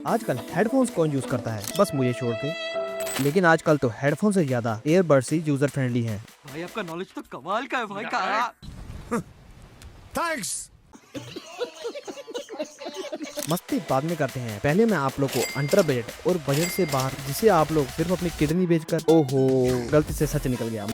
आजकल हेडफोन्स कौन यूज करता है, बस मुझे छोड़ के। लेकिन आजकल तो हेडफोन से ज्यादा ईयरबड्स ही यूजर फ्रेंडली हैं। भाई आपका नॉलेज तो कमाल का है भाई का। थैंक्स। मस्ती बाद में करते हैं, पहले मैं आप लोग को अंडर बजट और बजट से बाहर, जिसे आप लोग सिर्फ अपनी किडनी बेचकर, ओहो गलती से सच निकल गया,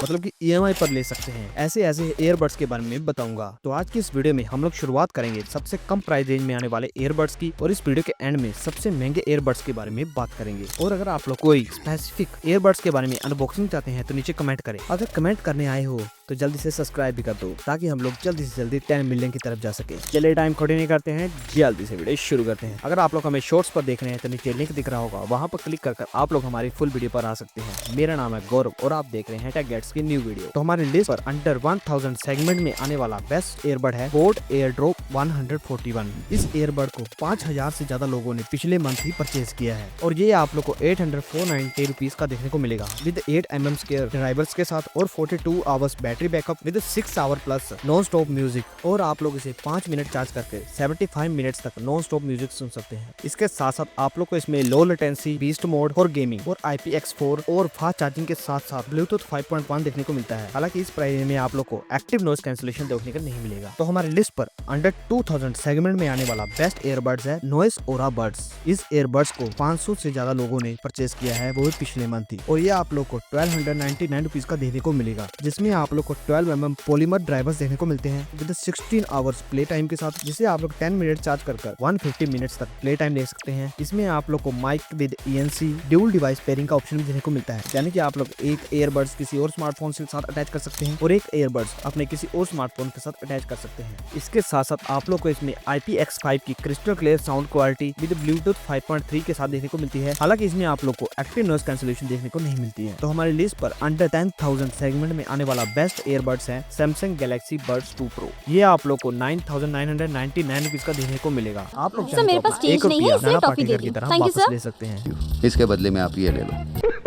मतलब कि EMI पर ले सकते हैं, ऐसे ईयरबड्स के बारे में बताऊंगा। तो आज की इस वीडियो में हम लोग शुरुआत करेंगे सबसे कम प्राइस रेंज में आने वाले ईयरबड्स की, और इस वीडियो के एंड में सबसे महंगे ईयरबड्स के बारे में बात करेंगे। और अगर आप लोग कोई स्पेसिफिक ईयरबड्स के बारे में अनबॉक्सिंग चाहते हैं तो नीचे कमेंट करें। अगर कमेंट करने आए हो तो जल्दी से सब्सक्राइब भी कर दो, ताकि हम लोग जल्दी से जल्दी 10 मिलियन की तरफ जा सके। चलिए टाइम खोटे नहीं करते हैं, जल्दी से वीडियो शुरू करते हैं। अगर आप लोग हमें शॉर्ट्स पर देख रहे हैं तो नीचे लिंक दिख रहा होगा, वहां पर क्लिक कर आप लोग हमारी फुल वीडियो पर आ सकते हैं। मेरा नाम है गौरव और आप देख रहे हैं टेक गैजेट्स की न्यू वीडियो। तो हमारे लिस्ट पर अंडर 1000 सेगमेंट में आने वाला बेस्ट ईयरबड है बोट एयरड्रॉप 141। इस ईयरबड को 5000 से ज्यादा लोगों ने पिछले मंथ ही परचेज किया है, और ये आप लोग को 890 रुपीज का देखने को मिलेगा, विद 8mm स्क्वायर ड्राइवर्स के साथ और 42 hours battery backup with 6 hour plus non stop music. और आप लोग इसे 5 मिनट चार्ज करके 75 मिनट्स तक नॉन स्टॉप म्यूजिक सुन सकते हैं। इसके साथ साथ आप लोग को इसमें लो लेटेंसी, बीस्ट मोड और गेमिंग और IPX4 और फास्ट चार्जिंग के साथ साथ ब्लूटूथ 5.1 देखने को मिलता है। हालांकि इस प्राइस में आप लोग को एक्टिव नॉइस कैंसिलेशन देखने को नहीं मिलेगा। तो हमारी लिस्ट पर अंडर 2000 सेगमेंट में आने वाला बेस्ट ईयरबड्स है नॉइस ओरा बड्स। इस ईयरबड्स को 500 से ज्यादा लोगों ने परचेज किया है, वो भी पिछले मंथ ही, और ये आप लोग को 1299 रुपीज का देखने को मिलेगा, जिसमें आप लोग को 12mm पॉलीमर ड्राइवर्स देखने को मिलते हैं विद 16 आवर्स प्ले टाइम के साथ, जिसे आप लोग 10 मिनट चार्ज कर 150 मिनट्स तक प्ले टाइम ले सकते हैं। इसमें आप लोग को mic with ENC dual device pairing का ऑप्शन भी देखने को मिलता है, यानी कि आप लोग एक ईयरबड्स किसी और स्मार्टफोन के साथ अटैच कर सकते हैं और एक ईयरबड्स अपने किसी और स्मार्टफोन के साथ अटैच कर सकते हैं। इसके साथ साथ आप लोग को इसमें IPX5 की crystal clear sound quality with Bluetooth 5.3 के साथ देखने को मिलती है। हालांकि इसमें आप लोग को एक्टिव नॉइस कैंसिलेशन देखने को नहीं मिलती है। तो हमारी लिस्ट पर अंडर 10,000 सेगमेंट में आने वाला बेस्ट ईयरबड्स है सैमसंग गैलेक्सी बड्स 2 प्रो। ये आप लोग को 9,999 रुपीज का देखने को मिलेगा। आप लोग सर मेरे पास चेंज नहीं है, इसलिए टॉफी दे की दी। तरह थैंक यू वापस सर। ले सकते हैं, इसके बदले में आप ये ले लो।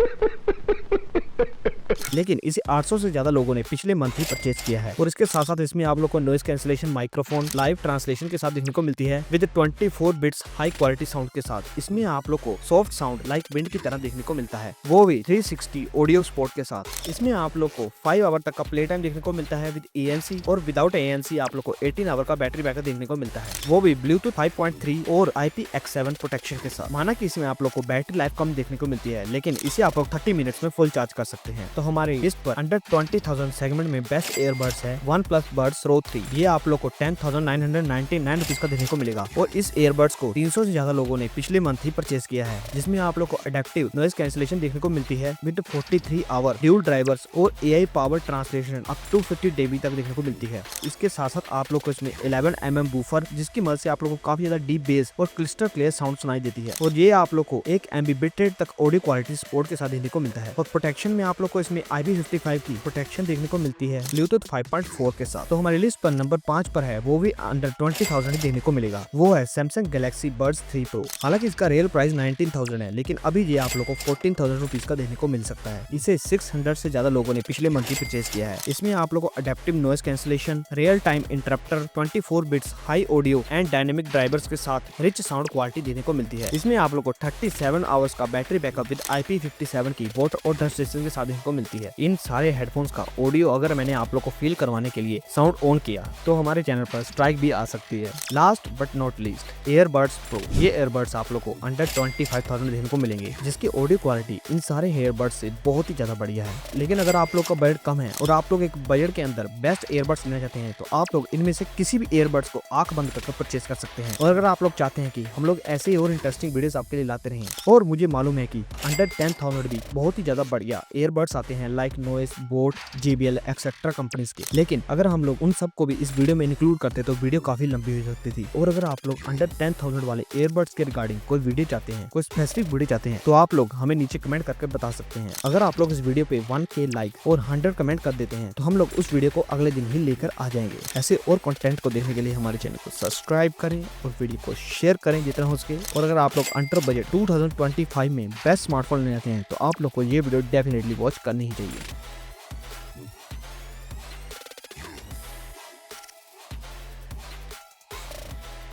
लेकिन इसे 800 से ज्यादा लोगों ने पिछले मंथ ही परचेज किया है। और इसके साथ साथ इसमें आप लोग को noise cancellation microphone live translation के साथ देखने को मिलती है with 24 bits high quality sound के साथ। इसमें आप लोग को सॉफ्ट साउंड लाइक विंड की तरह देखने को मिलता है, वो भी 360 ऑडियो सपोर्ट के साथ। इसमें आप लोग को 5 आवर तक का प्ले टाइम देखने को मिलता है विद ANC, और विदाउट ANC आप लोग को 18 आवर का बैटरी बैकअप देखने को मिलता है, वो भी ब्लूटूथ 5.3 और IPX7 प्रोटेक्शन के साथ। माना कि इसमें आप लोग को बैटरी लाइफ कम देखने को मिलती है, लेकिन इसे आप लोग 30 मिनट्स में फुल चार्ज कर सकते हैं। तो हमारे लिस्ट पर अंडर 20,000 सेगमेंट में बेस्ट ईयरबड्स है OnePlus Buds Pro 3। ये आप लोग को 10,999 रुपीज का देखने को मिलेगा, और इस ईयरबड्स को 300 से ज्यादा लोगों ने पिछले मंथ ही परचेज किया है, जिसमें आप लोग को एडेप्टिव नॉइस कैंसिलेशन देखने को मिलती है विद 43 आवर ड्यूल ड्राइवर्स और AI power translation up to 50 dB तक देखने को मिलती है। इसके साथ साथ आप लोग को इसमें 11mm बूफर, जिसकी मदद से आप लोग को काफी ज्यादा डीप बेस और क्रिस्टल क्लियर साउंड सुनाई देती है, और ये आप लोग को 1 MB बिट रेट तक ऑडियो क्वालिटी सपोर्ट के साथ देखने को मिलता है। और प्रोटेक्शन में आप लोग को इसमें IP55 की प्रोटेक्शन देखने को मिलती है ब्लूटूथ 5.4 के साथ। तो हमारी लिस्ट पर नंबर 5 पर है, वो भी अंडर 20,000 देखने को मिलेगा, वो है सैमसंग गैलेक्सी बड्स 3 प्रो। हालांकि इसका रियल प्राइस 19,000 है, लेकिन अभी ये आप लोग को 14,000 रुपीज का देखने को मिल सकता है। इसे 600 से ज्यादा लोगों ने पिछले मंथ ही परचेज किया है। इसमें आप लोग को adaptive noise cancellation, real time interrupter, 24 bits high audio and dynamic drivers के साथ रिच साउंड क्वालिटी देखने को मिलती है। इसमें आप लोग को 37 आवर्स का बैटरी बैकअप विद IP57 की वाटर और डस्ट रेजिस्टेंस के साथ देखने को मिलती है। इन सारे हेडफोन्स का ऑडियो अगर मैंने आप लोग को फील करवाने के लिए साउंड ऑन किया तो हमारे चैनल पर स्ट्राइक भी आ सकती है। Last but not least, earbuds pro. ये ईयरबड्स आप लोग को अंडर 25,000 देखने को मिलेंगे, जिसकी ऑडियो क्वालिटी इन सारे ईयरबड्स से बहुत ही ज्यादा बढ़िया है। लेकिन अगर आप लोग का बजट कम है और आप लोग एक बजट के अंदर बेस्ट ईयरबड्स लेना चाहते हैं, तो आप लोग इनमें से किसी भी ईयरबड्स को आंख बंद करके परचेज कर सकते हैं। और अगर आप लोग चाहते हैं कि हम लोग ऐसे ही और इंटरेस्टिंग वीडियोस आपके लिए लाते रहें, और मुझे मालूम है कि अंडर 10,000 भी बहुत ही ज्यादा बढ़िया ईयरबड्स आते हैं like noise, boat, JBL etcetera companies के, लेकिन अगर हम लोग उन सब को भी इस वीडियो में इंक्लूड करते तो वीडियो काफी लंबी हो सकती थी। और अगर आप लोग अंडर 10,000 वाले ईयरबड्स के रिगार्डिंग कोई वीडियो चाहते हैं, कोई स्पेसिफिक वीडियो चाहते हैं, तो आप लोग हमें नीचे कमेंट करके बता सकते हैं। अगर आप लोग इस वीडियो पे 1K लाइक और 100 कमेंट कर देते हैं, तो हम लोग उस वीडियो को अगले दिन ही लेकर आ जाएंगे। ऐसे और कंटेंट को देखने के लिए हमारे चैनल को सब्सक्राइब करें और वीडियो को शेयर करें जितना हो सके। और अगर आप लोग अंडर बजट 2025 में बेस्ट स्मार्टफोन लेना चाहते हैं, तो आप लोग को ये वीडियो डेफिनेटली वॉच करनी ही चाहिए।